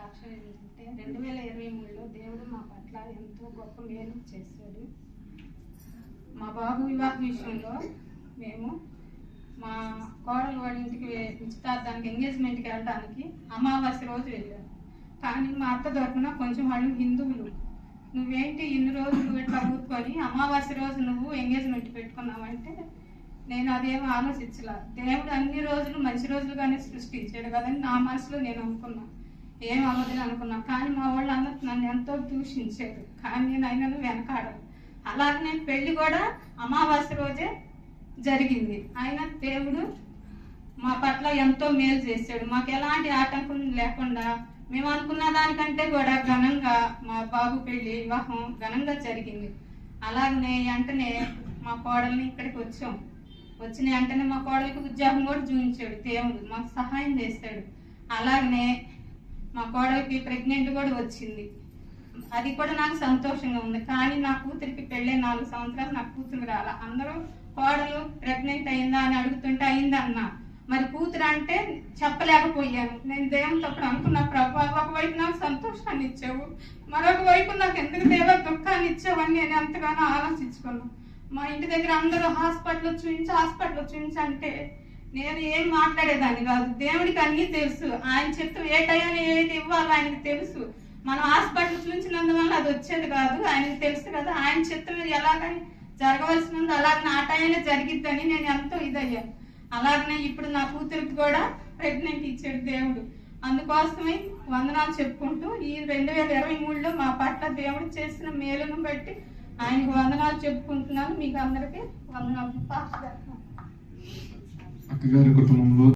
సాక్ష్యం ఏంటంటే 2023లో దేవుడు మా పట్ల ఎంతో గొప్ప మేలు చేశాడు. మా బాబు వివాహ విషయంలో మేము మా కోడలు వాడి ఇంటికి నిశ్చితార్థానికి ఎంగేజ్మెంట్కి వెళ్ళడానికి అమావాస్య రోజు వెళ్ళాము. కానీ మా అత్త తరఫున కొంచెం వాళ్ళు హిందువులు, నువ్వేంటి ఇన్ని రోజులు ఇట్లా ఊరుకొని అమావాస్య రోజు నువ్వు ఎంగేజ్మెంట్ పెట్టుకున్నావంటే నేను అదేం ఆలోచించలా. దేవుడు అన్ని రోజులు మంచి రోజులుగానే సృష్టించాడు కదని నా మనసులో నేను అనుకున్నా, ఏం అవ్వదని అనుకున్నా. కానీ మా వాళ్ళు అందరూ నన్ను ఎంతో దూషించారు, కానీ నేను అయినను వెనకాడను. అలాగనే పెళ్లి కూడా అమావాస్య రోజే జరిగింది. అయినా దేవుడు మా పట్ల ఎంతో మేలు చేశాడు. మాకు ఎలాంటి ఆటంకం లేకుండా మేము అనుకున్న దానికంటే కూడా ఘనంగా మా బాబు పెళ్లి వివాహం ఘనంగా జరిగింది. అలాగనే వెంటనే మా కోడల్ని ఇక్కడికి వచ్చిన వెంటనే మా కోడలికి ఉద్యోగం కూడా చూపించాడు దేవుడు, మాకు సహాయం చేశాడు. అలాగనే మా కోడలికి ప్రెగ్నెంట్ కూడా వచ్చింది, అది కూడా నాకు సంతోషంగా ఉంది. కానీ నా కూతురికి పెళ్ళే 4 సంవత్సరాలు నా కూతురు రాలా. అందరూ కోడలు ప్రెగ్నెంట్ అయిందా అని అడుగుతుంటే అయిందన్నా, మరి కూతురు అంటే చెప్పలేకపోయాను. నేను దేవునితో అప్పుడు అనుకున్నా, ప్రభు ఒకవైపు నాకు సంతోషాన్ని ఇచ్చావు, మరొక వైపు నాకు ఎందుకు దేవ దుఃఖాన్ని ఇచ్చావని నేను ఎంతగానో ఆలోచించుకున్నాను. మా ఇంటి దగ్గర అందరూ హాస్పిటల్ చూపించి అంటే నేను ఏం మాట్లాడేదాన్ని కాదు. దేవుడికి అన్నీ తెలుసు, ఆయన చిత్తం ఏ టైంలో ఏది ఇవ్వాలో ఆయనకి తెలుసు. మనం హాస్పిటల్ చూపించినందువల్ల అది వచ్చేది కాదు, ఆయనకి తెలుసు కదా. ఆయన చిత్తం ఎలాగని జరగవలసినందు అలాగనే ఆ టైంలో జరిగిద్దని నేను ఎంతో ఇదయ్యాను. అలాగనే ఇప్పుడు నా కూతురికి కూడా ప్రెగ్నెంట్ ఇచ్చాడు దేవుడు. అందుకోసమే వందనాలు చెప్పుకుంటూ ఈ 2023లో మా పట్ల దేవుడు చేసిన మేలును బట్టి ఆయనకు వందనాలు చెప్పుకుంటున్నాను. మీకు అందరికీ వందనాలు. అక్కగారి కుటుంబంలో